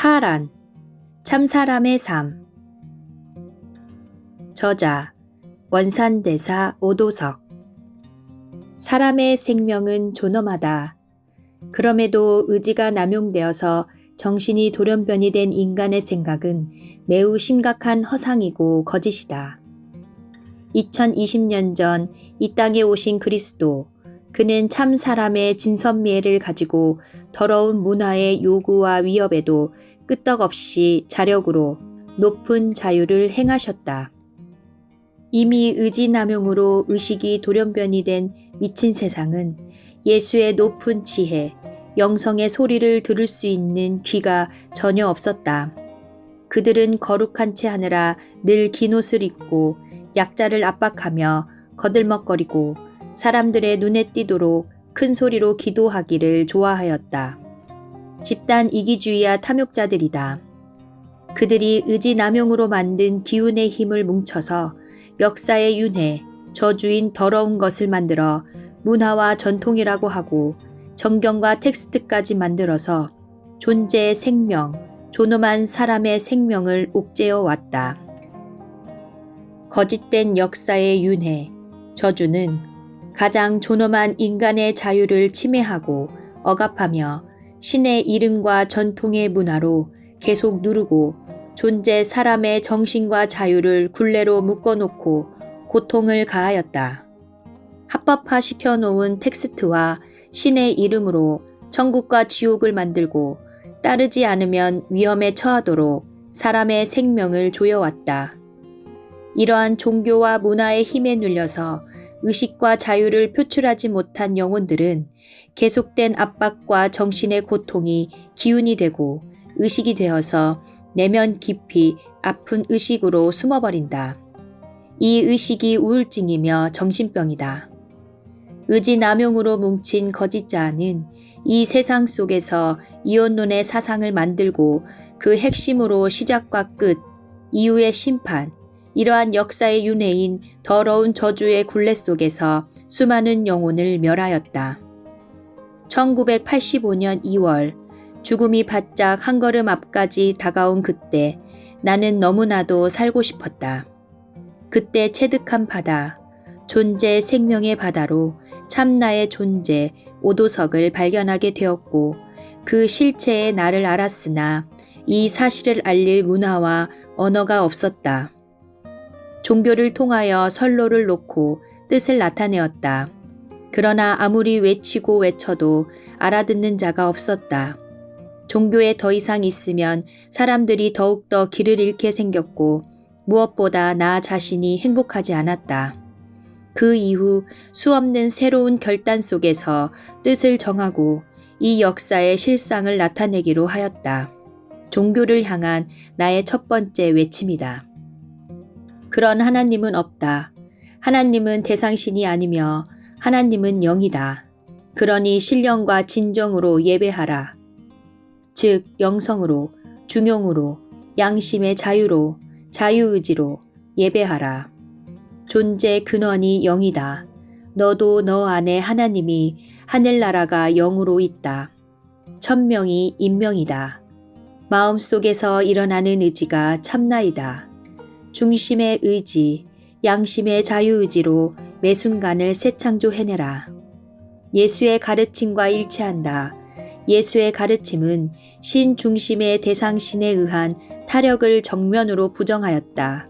파란, 참사람의 삶. 저자, 원산대사 오도석. 사람의 생명은 존엄하다. 그럼에도 의지가 남용되어서 정신이 돌연변이 된 인간의 생각은 매우 심각한 허상이고 거짓이다. 2020년 전 이 땅에 오신 그리스도, 그는 참 사람의 진선미를 가지고 더러운 문화의 요구와 위협에도 끄떡없이 자력으로 높은 자유를 행하셨다. 이미 의지남용으로 의식이 돌연변이 된 미친 세상은 예수의 높은 지혜, 영성의 소리를 들을 수 있는 귀가 전혀 없었다. 그들은 거룩한 채 하느라 늘 긴 옷을 입고 약자를 압박하며 거들먹거리고 사람들의 눈에 띄도록 큰 소리로 기도하기를 좋아하였다. 집단 이기주의와 탐욕자들이다. 그들이 의지남용으로 만든 기운의 힘을 뭉쳐서 역사의 윤회, 저주인 더러운 것을 만들어 문화와 전통이라고 하고 정경과 텍스트까지 만들어서 존재의 생명, 존엄한 사람의 생명을 옥죄어 왔다. 거짓된 역사의 윤회, 저주는 가장 존엄한 인간의 자유를 침해하고 억압하며 신의 이름과 전통의 문화로 계속 누르고 존재 사람의 정신과 자유를 굴레로 묶어놓고 고통을 가하였다. 합법화 시켜놓은 텍스트와 신의 이름으로 천국과 지옥을 만들고 따르지 않으면 위험에 처하도록 사람의 생명을 조여왔다. 이러한 종교와 문화의 힘에 눌려서 의식과 자유를 표출하지 못한 영혼들은 계속된 압박과 정신의 고통이 기운이 되고 의식이 되어서 내면 깊이 아픈 의식으로 숨어버린다. 이 의식이 우울증이며 정신병이다. 의지남용으로 뭉친 거짓자는 이 세상 속에서 이혼론의 사상을 만들고 그 핵심으로 시작과 끝, 이후의 심판, 이러한 역사의 윤회인 더러운 저주의 굴레 속에서 수많은 영혼을 멸하였다. 1985년 2월 죽음이 바짝 한 걸음 앞까지 다가온 그때 나는 너무나도 살고 싶었다. 그때 체득한 바다, 존재 생명의 바다로 참나의 존재 오도석을 발견하게 되었고 그 실체의 나를 알았으나 이 사실을 알릴 문화와 언어가 없었다. 종교를 통하여 선로를 놓고 뜻을 나타내었다. 그러나 아무리 외치고 외쳐도 알아듣는 자가 없었다. 종교에 더 이상 있으면 사람들이 더욱더 길을 잃게 생겼고 무엇보다 나 자신이 행복하지 않았다. 그 이후 수없는 새로운 결단 속에서 뜻을 정하고 이 역사의 실상을 나타내기로 하였다. 종교를 향한 나의 첫 번째 외침이다. 그런 하나님은 없다. 하나님은 대상신이 아니며 하나님은 영이다. 그러니 신령과 진정으로 예배하라. 즉 영성으로, 중용으로, 양심의 자유로, 자유의지로 예배하라. 존재 근원이 영이다. 너도 너 안에 하나님이 하늘나라가 영으로 있다. 천명이 인명이다. 마음속에서 일어나는 의지가 참나이다. 중심의 의지, 양심의 자유의지로 매 순간을 새 창조해내라. 예수의 가르침과 일치한다. 예수의 가르침은 신 중심의 대상신에 의한 타력을 정면으로 부정하였다.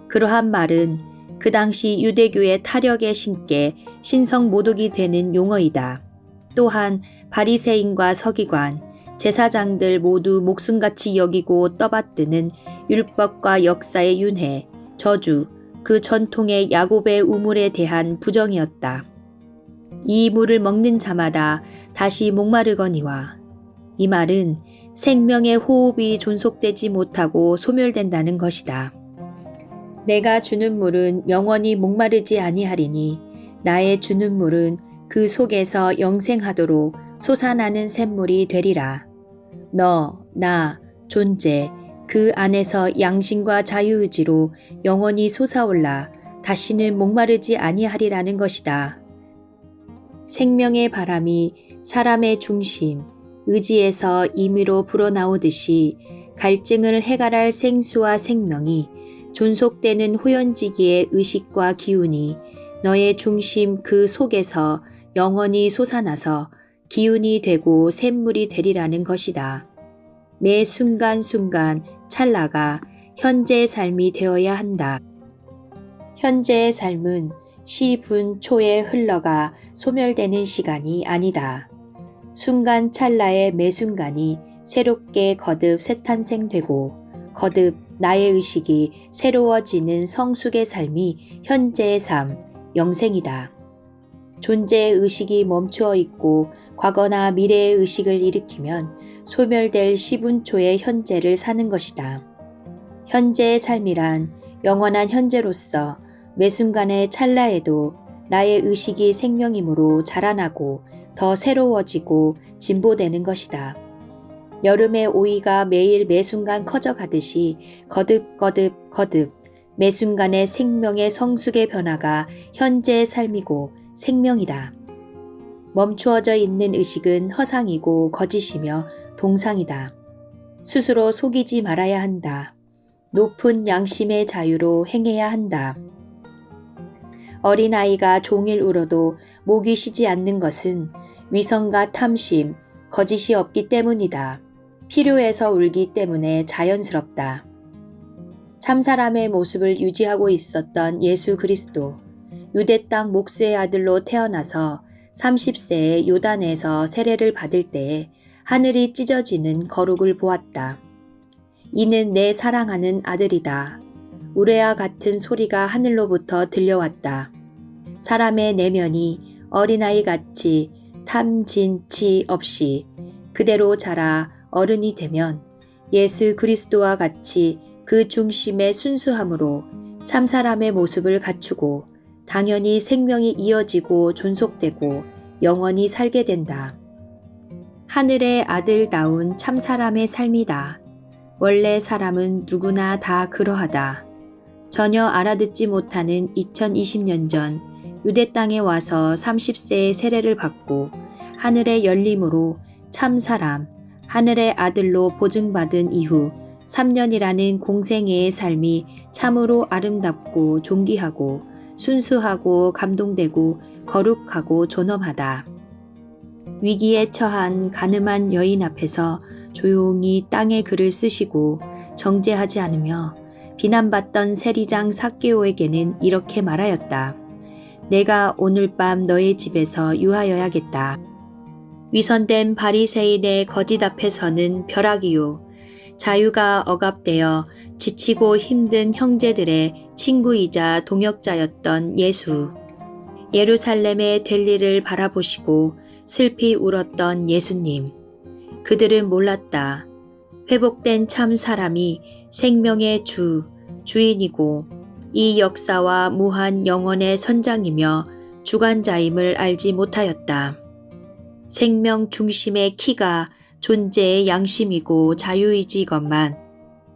그러한 말은 그 당시 유대교의 타력의 신께 신성모독이 되는 용어이다. 또한 바리새인과 서기관, 제사장들 모두 목숨같이 여기고 떠받드는 율법과 역사의 윤회, 저주, 그 전통의 야곱의 우물에 대한 부정이었다. 이 물을 먹는 자마다 다시 목마르거니와 이 말은 생명의 호흡이 존속되지 못하고 소멸된다는 것이다. 내가 주는 물은 영원히 목마르지 아니하리니 나의 주는 물은 그 속에서 영생하도록 솟아나는 샘물이 되리라. 너, 나, 존재, 그 안에서 양심과 자유의지로 영원히 솟아올라 다시는 목마르지 아니하리라는 것이다. 생명의 바람이 사람의 중심, 의지에서 임의로 불어나오듯이 갈증을 해갈할 생수와 생명이 존속되는 호연지기의 의식과 기운이 너의 중심 그 속에서 영원히 솟아나서 기운이 되고 샘물이 되리라는 것이다. 매 순간순간 찰나가 현재의 삶이 되어야 한다. 현재의 삶은 시, 분, 초에 흘러가 소멸되는 시간이 아니다. 순간 찰나의 매 순간이 새롭게 거듭 새탄생되고 거듭 나의 의식이 새로워지는 성숙의 삶이 현재의 삶, 영생이다. 존재의 의식이 멈추어 있고 과거나 미래의 의식을 일으키면 소멸될 시분초의 현재를 사는 것이다. 현재의 삶이란 영원한 현재로서 매 순간의 찰나에도 나의 의식이 생명이므로 자라나고 더 새로워지고 진보되는 것이다. 여름의 오이가 매일 매 순간 커져가듯이 거듭 매 순간의 생명의 성숙의 변화가 현재의 삶이고 생명이다. 멈추어져 있는 의식은 허상이고 거짓이며 동상이다. 스스로 속이지 말아야 한다. 높은 양심의 자유로 행해야 한다. 어린아이가 종일 울어도 목이 쉬지 않는 것은 위선과 탐심, 거짓이 없기 때문이다. 필요해서 울기 때문에 자연스럽다. 참사람의 모습을 유지하고 있었던 예수 그리스도, 유대 땅 목수의 아들로 태어나서 30세에 요단에서 세례를 받을 때에 하늘이 찢어지는 거룩을 보았다. 이는 내 사랑하는 아들이다. 우레와 같은 소리가 하늘로부터 들려왔다. 사람의 내면이 어린아이 같이 탐진치 없이 그대로 자라 어른이 되면 예수 그리스도와 같이 그 중심의 순수함으로 참사람의 모습을 갖추고 당연히 생명이 이어지고 존속되고 영원히 살게 된다. 하늘의 아들다운 참사람의 삶이다. 원래 사람은 누구나 다 그러하다. 전혀 알아듣지 못하는 2020년 전 유대 땅에 와서 30세의 세례를 받고 하늘의 열림으로 참사람, 하늘의 아들로 보증받은 이후 3년이라는 공생애의 삶이 참으로 아름답고 존귀하고 순수하고 감동되고 거룩하고 존엄하다. 위기에 처한 가늠한 여인 앞에서 조용히 땅에 글을 쓰시고 정죄하지 않으며 비난받던 세리장 삭개오에게는 이렇게 말하였다. 내가 오늘 밤 너의 집에서 유하여야겠다. 위선된 바리새인의 거짓 앞에서는 벼락이요. 자유가 억압되어 지치고 힘든 형제들의 친구이자 동역자였던 예수. 예루살렘의 될 일을 바라보시고 슬피 울었던 예수님. 그들은 몰랐다. 회복된 참 사람이 생명의 주인이고 이 역사와 무한 영원의 선장이며 주관자임을 알지 못하였다. 생명 중심의 키가 존재의 양심이고 자유의지건만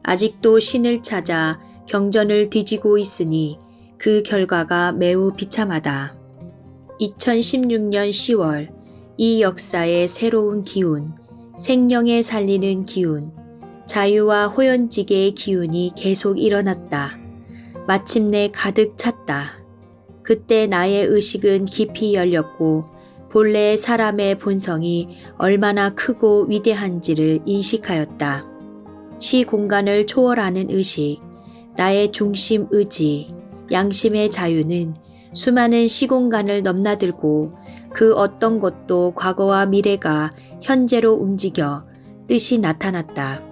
아직도 신을 찾아 경전을 뒤지고 있으니 그 결과가 매우 비참하다. 2016년 10월 이 역사의 새로운 기운, 생명에 살리는 기운, 자유와 호연지게의 기운이 계속 일어났다. 마침내 가득 찼다. 그때 나의 의식은 깊이 열렸고 본래 사람의 본성이 얼마나 크고 위대한지를 인식하였다. 시 공간을 초월하는 의식, 나의 중심 의지, 양심의 자유는 수많은 시공간을 넘나들고 그 어떤 것도 과거와 미래가 현재로 움직여 뜻이 나타났다.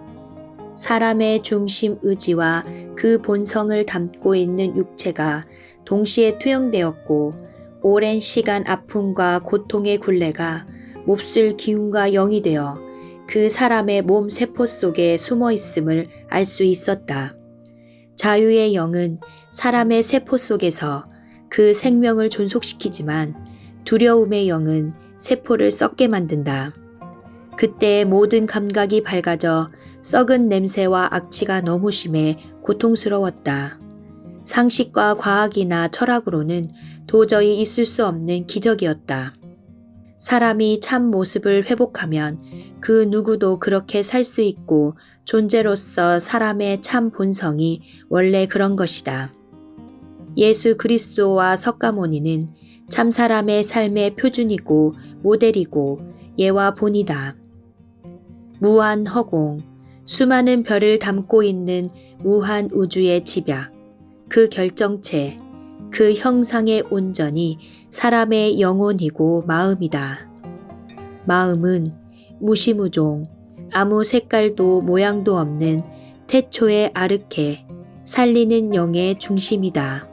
사람의 중심 의지와 그 본성을 담고 있는 육체가 동시에 투영되었고 오랜 시간 아픔과 고통의 굴레가 몹쓸 기운과 영이 되어 그 사람의 몸 세포 속에 숨어 있음을 알 수 있었다. 자유의 영은 사람의 세포 속에서 그 생명을 존속시키지만 두려움의 영은 세포를 썩게 만든다. 그때 모든 감각이 밝아져 썩은 냄새와 악취가 너무 심해 고통스러웠다. 상식과 과학이나 철학으로는 도저히 있을 수 없는 기적이었다. 사람이 참 모습을 회복하면 그 누구도 그렇게 살 수 있고 존재로서 사람의 참 본성이 원래 그런 것이다. 예수 그리스도와 석가모니는 참 사람의 삶의 표준이고 모델이고 예와 본이다. 무한 허공, 수많은 별을 담고 있는 무한 우주의 집약, 그 결정체, 그 형상의 온전이 사람의 영혼이고 마음이다. 마음은 무시무종, 아무 색깔도 모양도 없는 태초의 아르케, 살리는 영의 중심이다.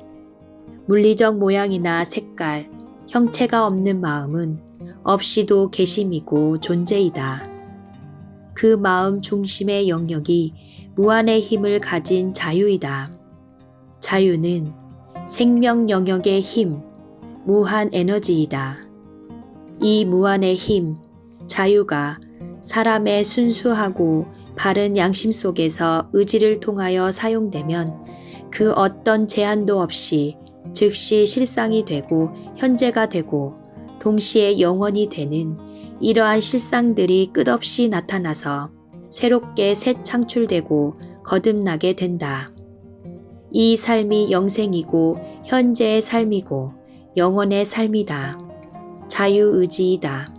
물리적 모양이나 색깔, 형체가 없는 마음은 없이도 계심이고 존재이다. 그 마음 중심의 영역이 무한의 힘을 가진 자유이다. 자유는 생명 영역의 힘, 무한 에너지이다. 이 무한의 힘, 자유가 사람의 순수하고 바른 양심 속에서 의지를 통하여 사용되면 그 어떤 제한도 없이 즉시 실상이 되고 현재가 되고 동시에 영원이 되는 이러한 실상들이 끝없이 나타나서 새롭게 새 창출되고 거듭나게 된다. 이 삶이 영생이고 현재의 삶이고 영원의 삶이다. 자유의지이다.